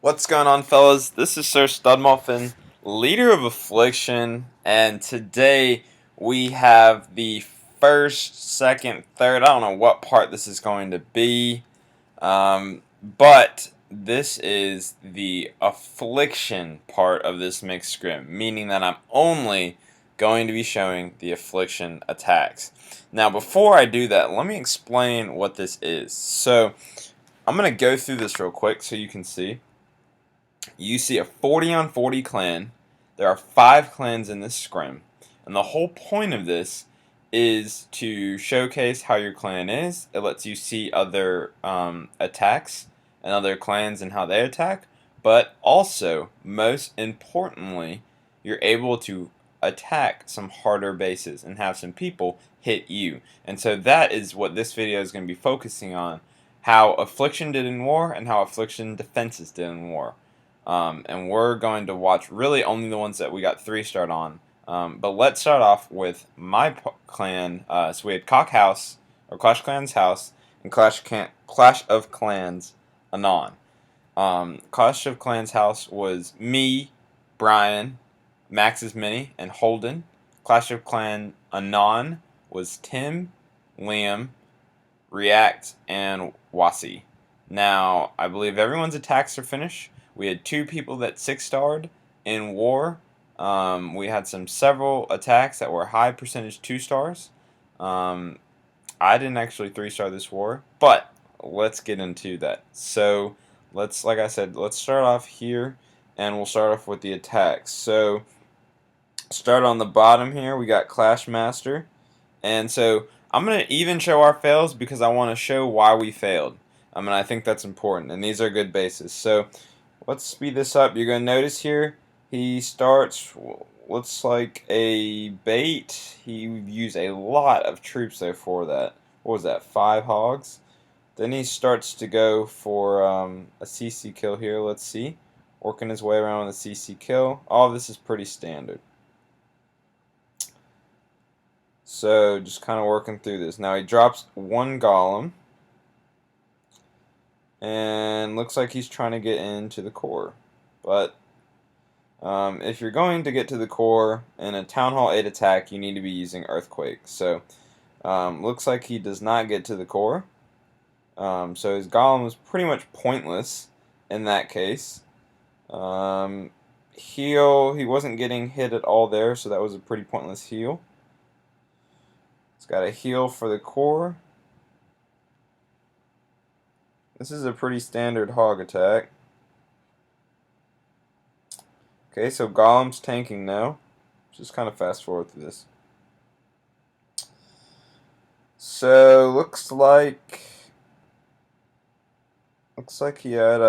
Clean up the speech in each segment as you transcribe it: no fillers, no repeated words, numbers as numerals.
What's going on, fellas? This is Sir Studmuffin, leader of Affliction, and today we have the first, second, third. I don't know what part this is going to be, but this is the Affliction part of this mixed scrim, meaning that I'm only going to be showing the Affliction attacks. Now, before I do that, let me explain what this is. So, I'm going to go through this real quick so you can see. You see a 40 on 40 clan. There are 5 clans in this scrim, and the whole point of this is to showcase how your clan is. It lets you see other attacks and other clans and how they attack, but also, most importantly, you're able to attack some harder bases and have some people hit you. And so that is what this video is going to be focusing on: how Affliction did in war and how Affliction defenses did in war. And we're going to watch really only the ones that we got 3-starred on. But let's start off with my clan. So we had COC House, or Clash Clans House, and Clash of Clans Anon. Clash of Clans House was me, Brian, Max's Mini, and Holden. Clash of Clan Anon was Tim, Liam, React, and Wasi. Now, I believe everyone's attacks are finished. We had 2 people that 6-starred in war. We had several attacks that were high percentage 2-stars. I didn't actually 3-star this war, but let's get into that. So like I said, let's start off here, and we'll start off with the attacks. So start on the bottom here. We got Clash Master, and so I'm gonna even show our fails because I want to show why we failed. And I think that's important, and these are good bases. So let's speed this up. You're going to notice here he starts, looks like a bait. He used a lot of troops there for that. What was that, 5 hogs? Then he starts to go for a CC kill here. Let's see. Working his way around with a CC kill. All of this is pretty standard. So just kind of working through this. Now he drops 1 golem. And looks like he's trying to get into the core. But if you're going to get to the core in a Town Hall 8 attack, you need to be using Earthquake. So looks like he does not get to the core. So his golem was pretty much pointless in that case. Heal, he wasn't getting hit at all there, so that was a pretty pointless heal. It's got a heal for the core. This is a pretty standard hog attack. Okay, so Golem's tanking now. Just kind of fast forward through this. So looks like he had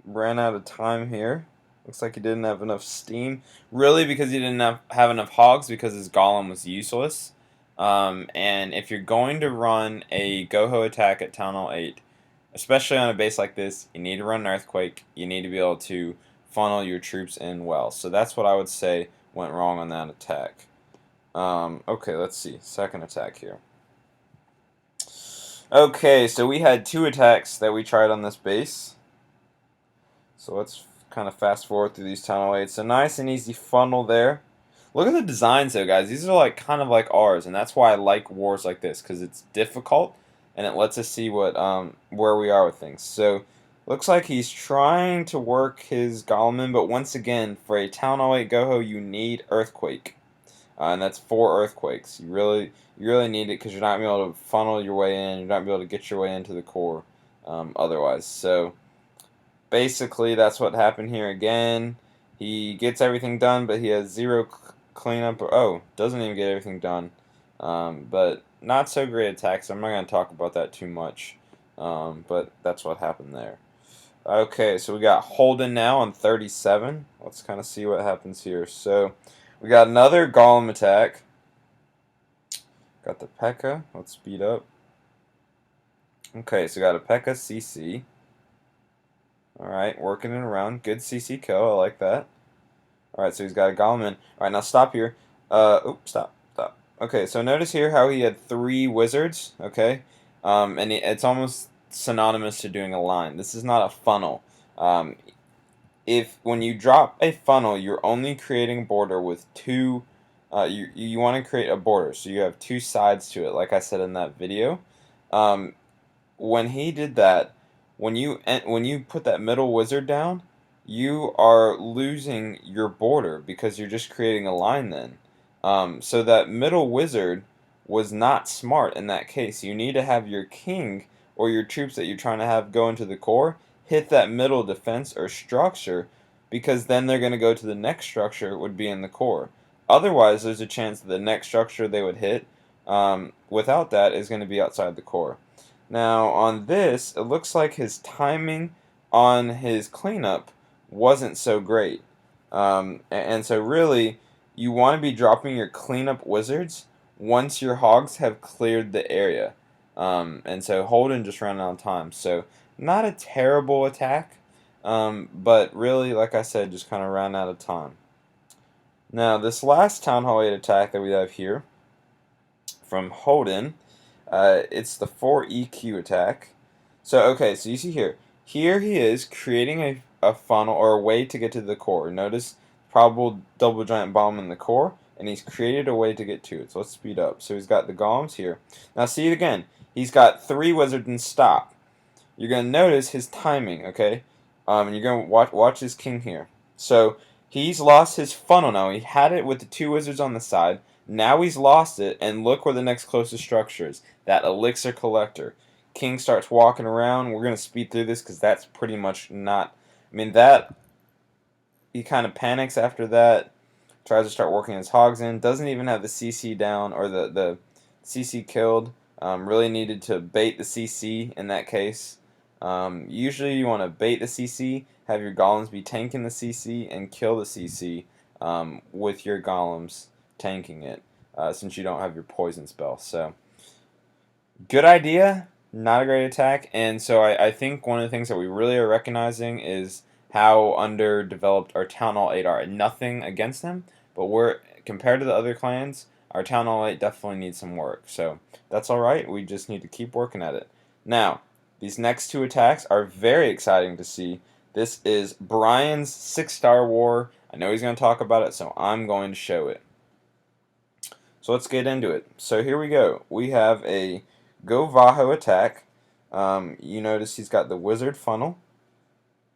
ran out of time here. Looks like he didn't have enough steam. Really, because he didn't have enough hogs, because his golem was useless. And if you're going to run a Goho attack at Town Hall 8, especially on a base like this, you need to run an Earthquake. You need to be able to funnel your troops in well. So that's what I would say went wrong on that attack. Okay, let's see. Second attack here. Okay, so we had 2 attacks that we tried on this base. So let's kind of fast forward through these Town Hall 8. So nice and easy funnel there. Look at the designs though, guys. These are like kind of like ours, and that's why I like wars like this, because it's difficult and it lets us see what where we are with things. So looks like he's trying to work his golem in, but once again, for a Town Hall 8 Goho, you need Earthquake, and that's 4 Earthquakes. You really need it, because you're not gonna be able to funnel your way in. You're not gonna be able to get your way into the core otherwise. So basically, that's what happened here again. He gets everything done, but he has 0 cleanup. Oh, doesn't even get everything done. But not so great attacks. I'm not going to talk about that too much. But that's what happened there. Okay, so we got Holden now on 37. Let's kind of see what happens here. So we got another Golem attack. Got the P.E.K.K.A. Let's speed up. Okay, so we got a P.E.K.K.A. CC. Alright, working it around. Good CC kill. I like that. Alright, so he's got a Golem in. Alright, now stop here. Oops, stop. Okay, so notice here how he had 3 wizards, okay? And it's almost synonymous to doing a line. This is not a funnel. Um, if when you drop a funnel, you're only creating a border with two. You want to create a border, so you have two sides to it, like I said in that video. Um, when he did that, when you put that middle wizard down, you are losing your border because you're just creating a line then. So that middle wizard was not smart in that case. You need to have your king or your troops that you're trying to have go into the core hit that middle defense or structure, because then they're going to go to the next structure would be in the core. Otherwise, there's a chance that the next structure they would hit without that is going to be outside the core. Now on this, it looks like his timing on his cleanup wasn't so great. And so really, you want to be dropping your cleanup wizards once your hogs have cleared the area. And so Holden just ran out of time. So not a terrible attack, but really, like I said, just kind of ran out of time. Now this last Town Hall 8 attack that we have here from Holden, it's the 4 EQ attack. So okay, so you see here he is creating a funnel or a way to get to the core. Notice probable double giant bomb in the core, and he's created a way to get to it. So let's speed up. So he's got the golems here. Now see it again. He's got 3 wizards and stop. You're gonna notice his timing, okay? And you're gonna watch his king here. So he's lost his funnel now. He had it with the 2 wizards on the side. Now he's lost it, and look where the next closest structure is. That elixir collector. King starts walking around. We're gonna speed through this because that's pretty much not. I mean that he kind of panics after that. Tries to start working his hogs in. Doesn't even have the CC down or the CC killed. Really needed to bait the CC in that case. Usually you want to bait the CC, have your golems be tanking the CC, and kill the CC with your golems tanking it, since you don't have your poison spell. So, good idea, not a great attack. And so I think one of the things that we really are recognizing is how underdeveloped our Town Hall 8 are. Nothing against them, but compared to the other clans, our Town Hall 8 definitely needs some work. So that's alright, we just need to keep working at it. Now, these next 2 attacks are very exciting to see. This is Brian's 6-star war. I know he's going to talk about it, so I'm going to show it. So let's get into it. So here we go. We have a Go Vaho attack. You notice he's got the wizard funnel.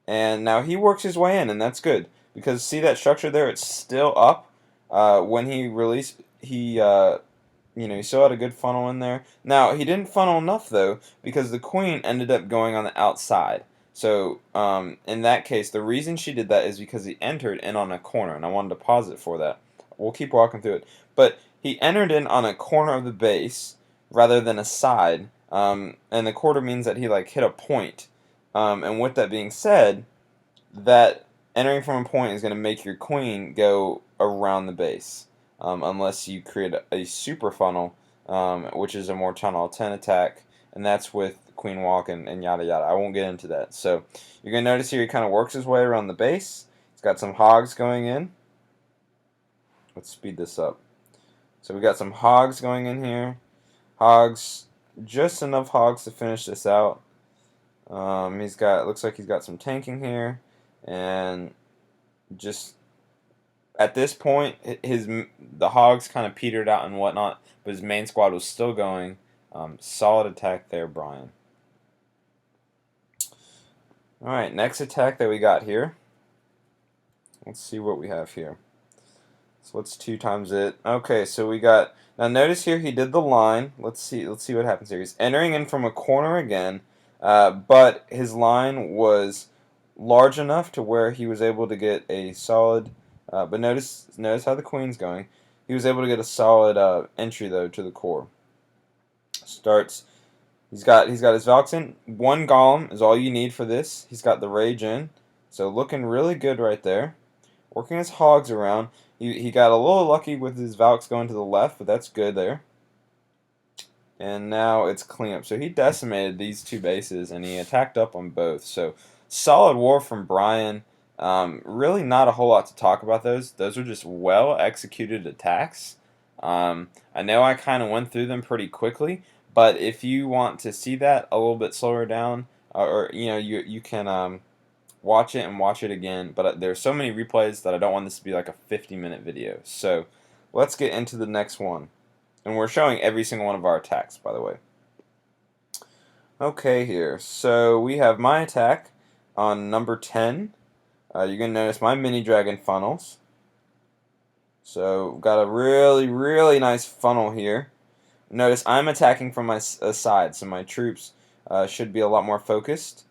And now he works his way in, and that's good. Because see that structure there? It's still up. When he released, he still had a good funnel in there. Now, he didn't funnel enough, though, because the queen ended up going on the outside. So, in that case, the reason she did that is because he entered in on a corner, and I wanted to pause it for that. We'll keep walking through it. But he entered in on a corner of the base rather than a side, and the quarter means that he, hit a point. And with that being said, that entering from a point is going to make your queen go around the base. Unless you create a super funnel, which is a more Town Hall 10 attack, and that's with Queen Walk and yada yada. I won't get into that. So you're going to notice here he kind of works his way around the base. He's got some hogs going in. Let's speed this up. So we got some hogs going in here. Hogs, just enough hogs to finish this out. Looks like he's got some tanking here, and just at this point, the hogs kind of petered out and whatnot, but his main squad was still going. Solid attack there, Brian. All right, next attack that we got here. Let's see what we have here. So let's 2 times it. Okay, so we got. Now notice here he did the line. Let's see what happens here. He's entering in from a corner again, but his line was large enough to where he was able to get a solid. But notice how the queen's going. He was able to get a solid entry though to the core. Starts. He's got his Valks in. 1 golem is all you need for this. He's got the rage in, so looking really good right there. Working his hogs around. He got a little lucky with his Valks going to the left, but that's good there. And now it's cleanup. So he decimated these 2 bases, and he attacked up on both. So solid war from Brian. Really not a whole lot to talk about those. Those are just well executed attacks. I know I kind of went through them pretty quickly, but if you want to see that a little bit slower down, or you can watch it and watch it again, but there's so many replays that I don't want this to be like a 50-minute video. So let's get into the next one. And we're showing every single one of our attacks, by the way. Okay, here. So we have my attack on number 10. You're going to notice my mini dragon funnels. So got a really, really nice funnel here. Notice I'm attacking from my side, so my troops should be a lot more focused.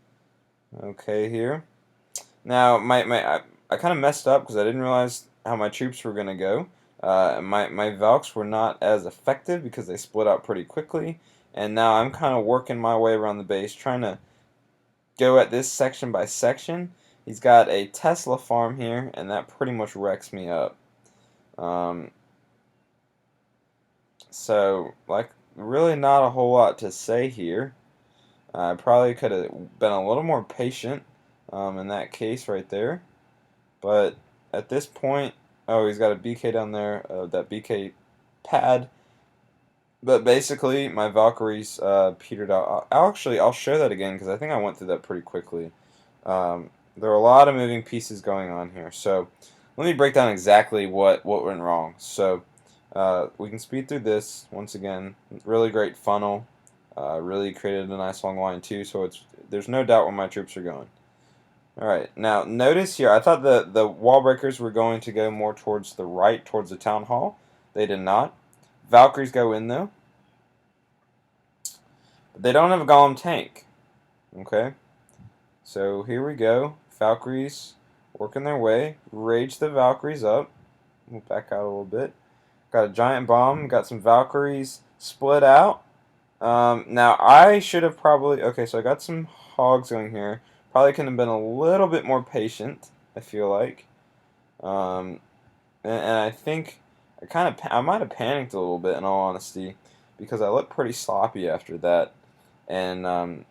Okay, here. Now, I kind of messed up because I didn't realize how my troops were going to go. My Valks were not as effective because they split out pretty quickly. And now I'm kind of working my way around the base, trying to go at this section by section. He's got a Tesla farm here, and that pretty much wrecks me up. So, like, really not a whole lot to say here. I probably could have been a little more patient in that case right there. But at this point, oh, he's got a BK down there, that BK pad. But basically, my Valkyries petered out. I'll show that again because I think I went through that pretty quickly. There are a lot of moving pieces going on here. So let me break down exactly what went wrong. So we can speed through this once again. Really great funnel. Really created a nice long line too. So there's no doubt where my troops are going. Alright, now notice here, I thought the wall breakers were going to go more towards the right, towards the town hall. They did not. Valkyries go in though. But they don't have a golem tank. Okay. So here we go. Valkyries working their way. Rage the Valkyries up. We'll back out a little bit. Got a giant bomb. Got some Valkyries split out. Now I should have probably... Okay, so I got some hogs going here. Probably could have been a little bit more patient, I feel like. And I think I might have panicked a little bit, in all honesty, because I looked pretty sloppy after that. And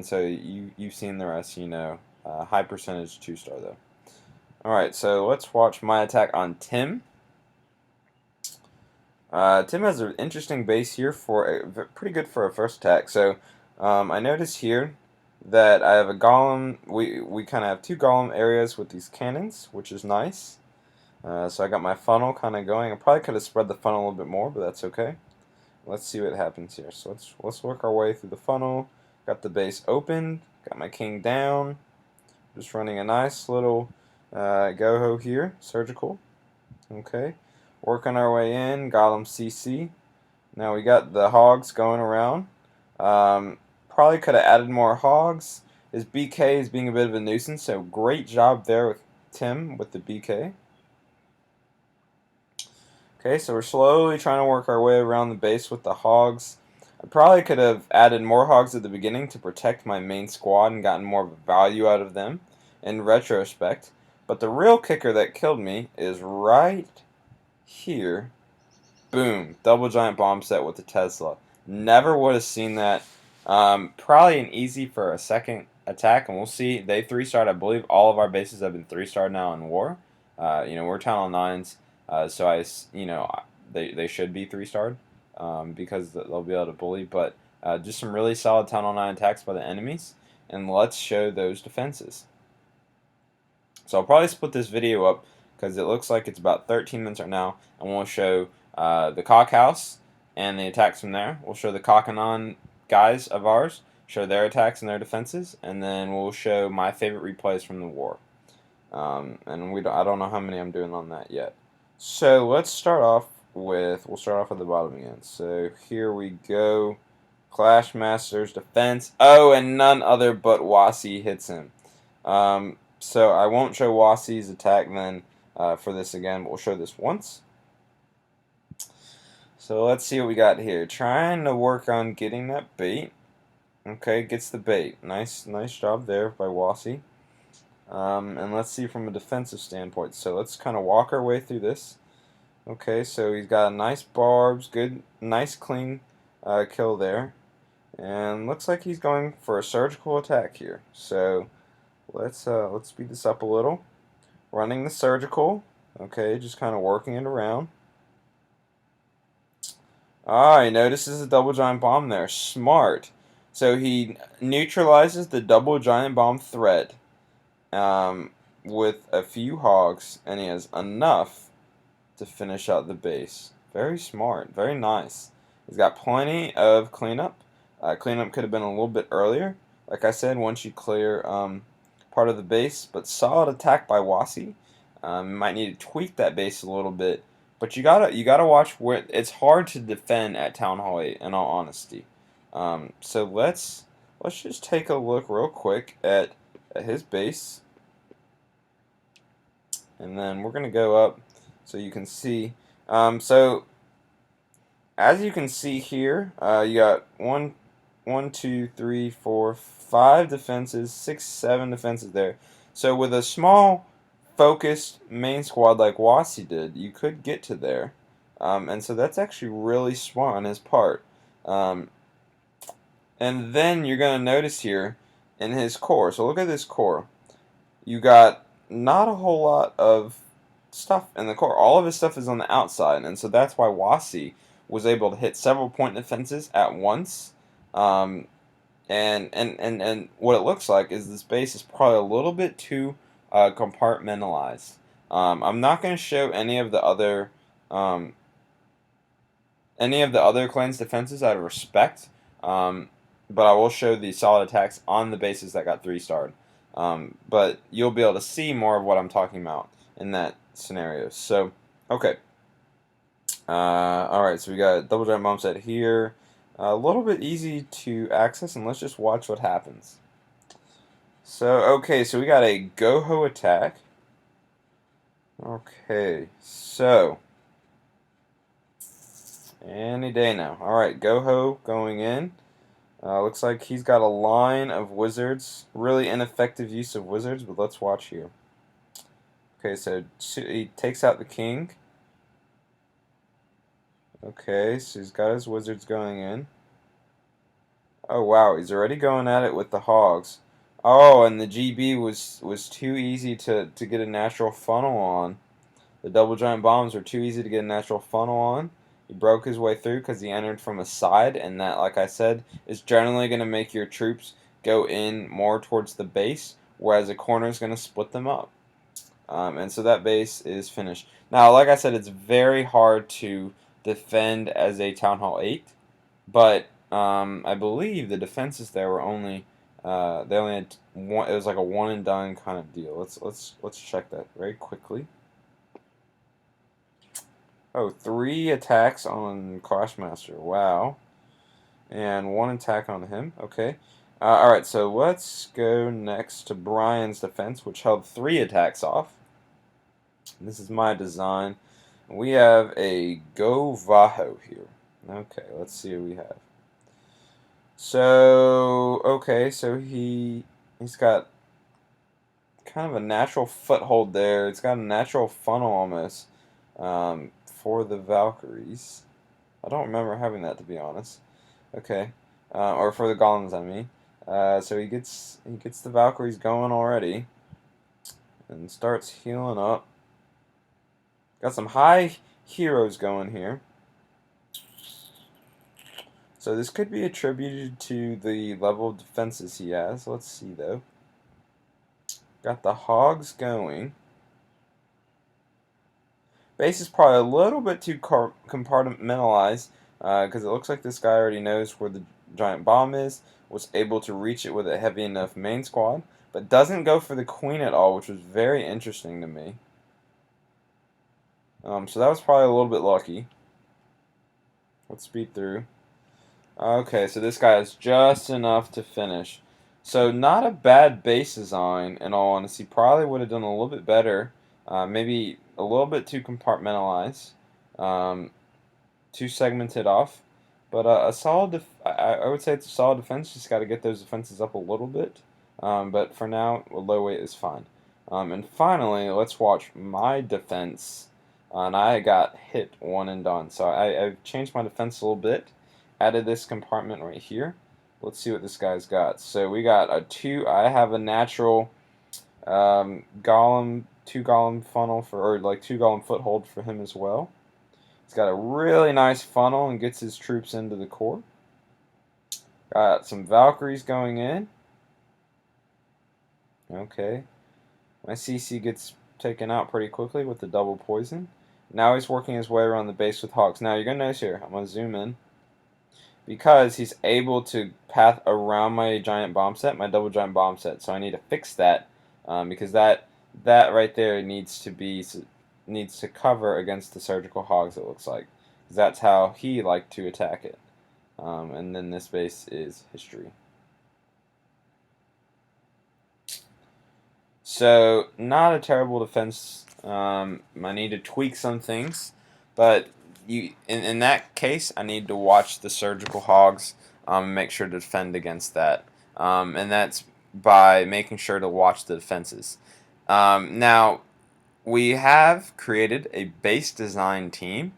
so you've seen the rest, you know. High percentage 2-star though. Alright, so let's watch my attack on Tim. Tim has an interesting base here pretty good for a first attack. So I notice here that I have a golem. We kind of have 2 golem areas with these cannons, which is nice. So I got my funnel kind of going. I probably could have spread the funnel a little bit more, but that's okay. Let's see what happens here. So let's work our way through the funnel. Got the base open. Got my king down. Just running a nice little go-ho here. Surgical. Okay. Working our way in. Golem CC. Now we got the hogs going around. Probably could have added more hogs. His BK is being a bit of a nuisance, so great job there with Tim with the BK. Okay, so we're slowly trying to work our way around the base with the hogs. I probably could have added more hogs at the beginning to protect my main squad and gotten more value out of them in retrospect. But the real kicker that killed me is right here. Boom, double giant bomb set with the Tesla. Never would have seen that. Probably an easy for a second attack, and we'll see. They 3-starred. I believe all of our bases have been 3-starred now in war. You know, we're town on 9s, so they should be 3-starred because they'll be able to bully. But just some really solid town on 9 attacks by the enemies, and let's show those defenses. So I'll probably split this video up because it looks like it's about 13 minutes right now, and we'll show the COC house and the attacks from there. We'll show the COC guys of ours, show their attacks and their defenses, and then we'll show my favorite replays from the war. And I don't know how many I'm doing on that yet. So let's start off with, we'll start off at the bottom again. So here we go. Clash Master's defense. Oh, and none other but Wasi hits him. So I won't show Wasi's attack then for this again, but we'll show this once. So let's see what we got here. Trying to work on getting that bait. Okay, gets the bait. Nice job there by Wasi. And let's see from a defensive standpoint. So let's kind of walk our way through this. Okay, so he's got a nice barbs, good, nice clean kill there. And looks like he's going for a surgical attack here. So let's speed this up a little. Running the surgical. Okay, just kind of working it around. Ah, he notices a double giant bomb there. Smart. So he neutralizes the double giant bomb threat. um, with a few hogs, and he has enough to finish out the base. Very smart, very nice. He's got plenty of cleanup. Cleanup could have been a little bit earlier, like I said, once you clear part of the base, but solid attack by Wasi. You might need to tweak that base a little bit, but you gotta watch where it's hard to defend at Town Hall 8, in all honesty. So let's just take a look real quick at his base, and then we're gonna go up so you can see. So as you can see here, you got one, two, three, four, 5 defenses, 6, 7 defenses there. So with a small, focused main squad like Wasi did, you could get to there. And so that's actually really smart on his part. Um, and then you're going to notice here in his core. So look at this core. You got not a whole lot of stuff in the core. All of his stuff is on the outside, and so that's why Wasi was able to hit several point defenses at once. Um, and what it looks like is this base is probably a little bit too compartmentalized. I'm not going to show um, any of the other clans' defenses out of respect, but I will show the solid attacks on the bases that got 3-starred. But you'll be able to see more of what I'm talking about in that scenario. So, okay. Alright, so we got double giant bomb set here. A little bit easy to access, and let's just watch what happens. So, okay, so we got a go-ho attack. Okay, so any day now. Alright, go-ho going in. Looks like he's got a line of wizards. Really ineffective use of wizards, but let's watch here. Okay, so he takes out the king. Okay, so he's got his wizards going in. Oh wow, he's already going at it with the hogs. Oh, and the GB was too easy to get a natural funnel on. The double giant bombs were too easy to get a natural funnel on. He broke his way through because he entered from a side, and that, like I said, is generally going to make your troops go in more towards the base, whereas a corner is going to split them up. And so that base is finished. Now, like I said, it's very hard to defend as a Town Hall 8, but I believe the defenses there were only they only had one. It was like a one and done kind of deal. Let's check that very quickly. Oh, 3 attacks on Clashmaster. Wow. And 1 attack on him. Okay. Alright, so let's go next to Brian's defense, which held 3 attacks off. This is my design. We have a Go Vaho here. Okay, let's see what we have. So, okay, so he's got kind of a natural foothold there. It's got a natural funnel almost for the Valkyries. I don't remember having that, to be honest. Okay, or for the golems, I mean. So he gets the Valkyries going already, and starts healing up. Got some high heroes going here. So this could be attributed to the level of defenses he has. Let's see though. Got the hogs going. Base is probably a little bit too compartmentalized because it looks like this guy already knows where the giant bomb is, was able to reach it with a heavy enough main squad, but doesn't go for the queen at all, which was very interesting to me. So that was probably a little bit lucky. Let's speed through. Okay, so this guy is just enough to finish. So not a bad base design, in all honesty. Probably would have done a little bit better. Maybe a little bit too compartmentalized, too segmented off. But a solid, I would say it's a solid defense. Just got to get those defenses up a little bit. But for now, a low weight is fine. And finally, let's watch my defense. And I got hit one and done. So I've changed my defense a little bit. Added this compartment right here. Let's see what this guy's got. So we got a 2. I have a natural golem, 2 golem funnel or like 2 golem foothold for him as well. He's got a really nice funnel and gets his troops into the core. Got some Valkyries going in. Okay. My CC gets taken out pretty quickly with the double poison. Now he's working his way around the base with hogs. Now you're going to notice here, I'm going to zoom in, because he's able to path around my giant bomb set, my double giant bomb set. So I need to fix that, because that right there needs to cover against the surgical hogs, it looks like. 'Cause that's how he liked to attack it. And then this base is history. So not a terrible defense. I need to tweak some things, but in that case, I need to watch the surgical hogs, and make sure to defend against that. And that's by making sure to watch the defenses. Now we have created a base design team,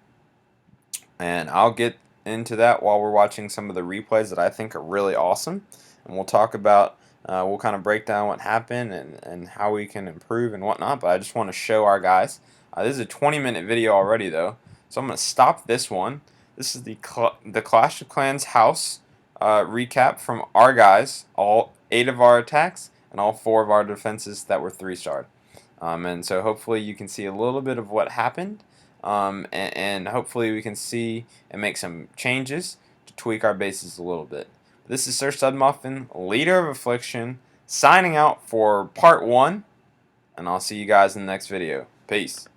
and I'll get into that while we're watching some of the replays that I think are really awesome, and we'll talk about. We'll kind of break down what happened and how we can improve and whatnot, but I just want to show our guys. This is a 20-minute video already, though, so I'm going to stop this one. This is the Clash of Clans house recap from our guys, all 8 of our attacks and all 4 of our defenses that were 3-starred. And so hopefully you can see a little bit of what happened, and hopefully we can see and make some changes to tweak our bases a little bit. This is Sir Studmuffin, leader of Affliction, signing out for part 1, and I'll see you guys in the next video. Peace.